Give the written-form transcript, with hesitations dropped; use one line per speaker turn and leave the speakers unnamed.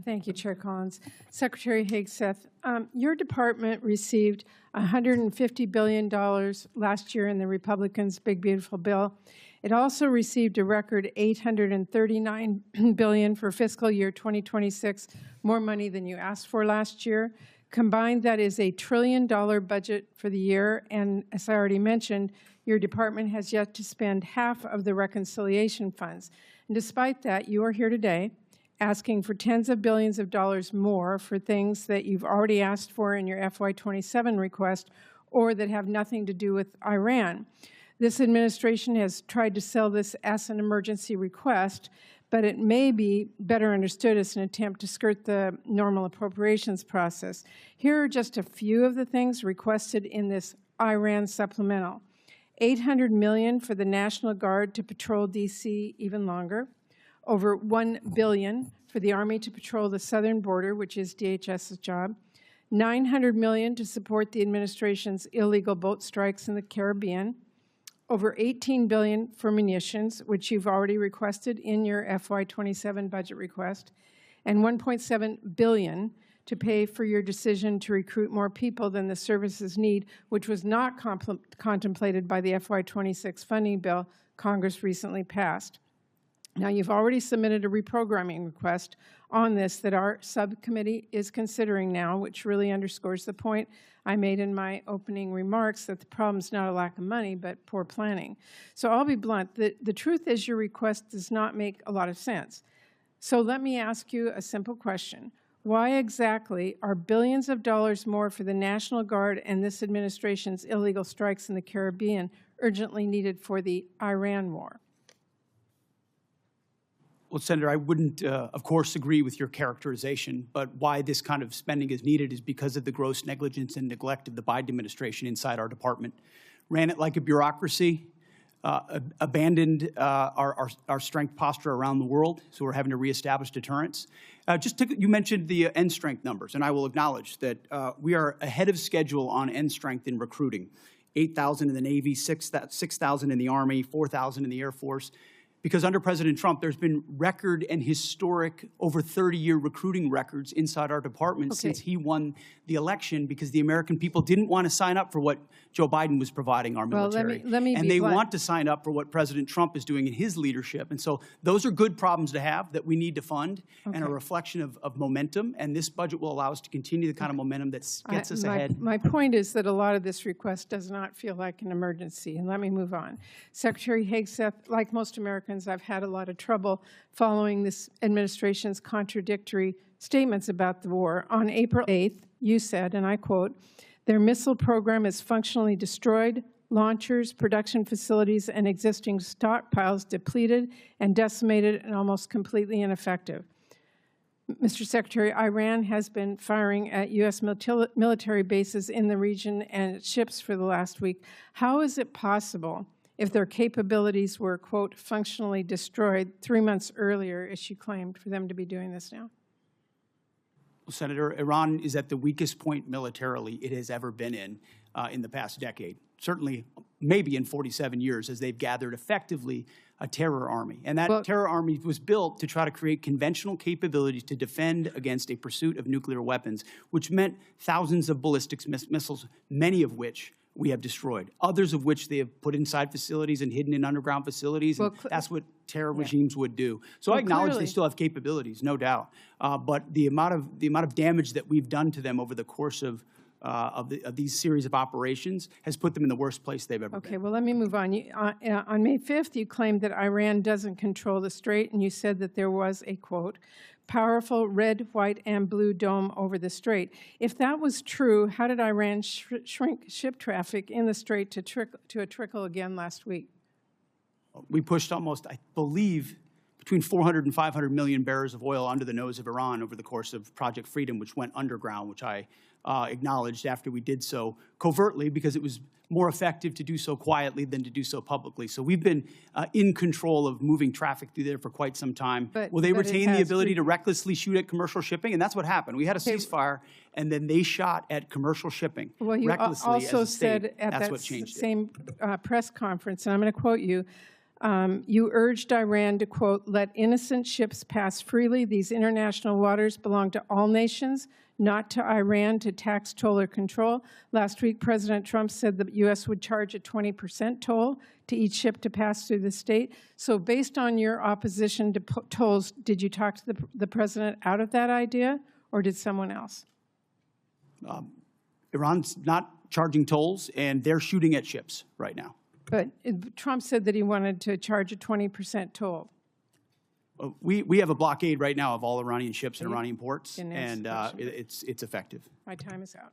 Thank you, Chair Collins. Secretary Hegseth, your department received $150 billion last year in the Republicans' Big Beautiful Bill. It also received a record $839 billion for fiscal year 2026, more money than you asked for last year. Combined, that is a $1 trillion budget for the year, and as I already mentioned, your department has yet to spend half of the reconciliation funds. And despite that, you are here today asking for tens of billions of dollars more for things that you've already asked for in your FY27 request or that have nothing to do with Iran. This administration has tried to sell this as an emergency request, but it may be better understood as an attempt to skirt the normal appropriations process. Here are just a few of the things requested in this Iran supplemental. $800 million for the National Guard to patrol D.C. even longer, over $1 billion for the Army to patrol the southern border, which is DHS's job, $900 million to support the administration's illegal boat strikes in the Caribbean, over $18 billion for munitions, which you've already requested in your FY27 budget request, and $1.7 billion to pay for your decision to recruit more people than the services need, which was not contemplated by the FY26 funding bill Congress recently passed. Now, you've already submitted a reprogramming request on this that our subcommittee is considering now, which really underscores the point I made in my opening remarks that the problem is not a lack of money, but poor planning. So I'll be blunt. The truth is your request does not make a lot of sense. So let me ask you a simple question. Why exactly are billions of dollars more for the National Guard and this administration's illegal strikes in the Caribbean urgently needed for the Iran war?
Well, Senator, I wouldn't, of course, agree with your characterization, but why this kind of spending is needed is because of the gross negligence and neglect of the Biden administration inside our department. Ran it like a bureaucracy, abandoned our strength posture around the world, so we're having to reestablish deterrence. You mentioned the end strength numbers, and I will acknowledge that we are ahead of schedule on end strength in recruiting. 8,000 in the Navy, 6,000 in the Army, 4,000 in the Air Force. Because under President Trump, there's been record and historic over 30-year recruiting records inside our department since he won the election because the American people didn't want to sign up for what Joe Biden was providing our military.
Let me
and they want to sign up for what President Trump is doing in his leadership. And so those are good problems to have that we need to fund and a reflection of momentum. And this budget will allow us to continue the kind of momentum that gets us ahead.
My point is that a lot of this request does not feel like an emergency. And let me move on. Secretary Hegseth, like most Americans, I've had a lot of trouble following this administration's contradictory statements about the war. On April 8th, you said, and I quote, "Their missile program is functionally destroyed, launchers, production facilities, and existing stockpiles depleted and decimated and almost completely ineffective." Mr. Secretary, Iran has been firing at U.S. military bases in the region and its ships for the last week. How is it possible, if their capabilities were, quote, functionally destroyed 3 months earlier, as she claimed, for them to be doing this now?
Well, Senator, Iran is at the weakest point militarily it has ever been in the past decade, certainly maybe in 47 years, as they've gathered effectively a terror army. And that terror army was built to try to create conventional capabilities to defend against a pursuit of nuclear weapons, which meant thousands of ballistic missiles, many of which we have destroyed, others of which they have put inside facilities and hidden in underground facilities. And that's what terror regimes would do. So I acknowledge they still have capabilities, no doubt. But the amount of damage that we've done to them over the course of these series of operations has put them in the worst place they've ever been.
Okay, well, let me move on. On May 5th, you claimed that Iran doesn't control the Strait, and you said that there was a, quote, powerful red, white, and blue dome over the Strait. If that was true, how did Iran shrink ship traffic in the Strait to a trickle again last week?
We pushed almost, I believe, between 400 and 500 million barrels of oil under the nose of Iran over the course of Project Freedom, which went underground, which I acknowledged after we did so covertly because it was more effective to do so quietly than to do so publicly. So we've been in control of moving traffic through there for quite some time. Will they retain the ability to recklessly shoot at commercial shipping? And that's what happened. We had a ceasefire, and then they shot at commercial shipping
recklessly. Well, you also said at
that's
that
what changed
same press conference, and I'm going to quote you, You urged Iran to, quote, let innocent ships pass freely. These international waters belong to all nations, not to Iran to tax, toll, or control. Last week, President Trump said the U.S. would charge a 20% toll to each ship to pass through the state. So based on your opposition to tolls, did you talk to the President out of that idea, or did someone else?
Iran's not charging tolls, and they're shooting at ships right now.
But Trump said that he wanted to charge a 20% toll.
We have a blockade right now of all Iranian ships and Iranian ports, and it's effective.
My time is out.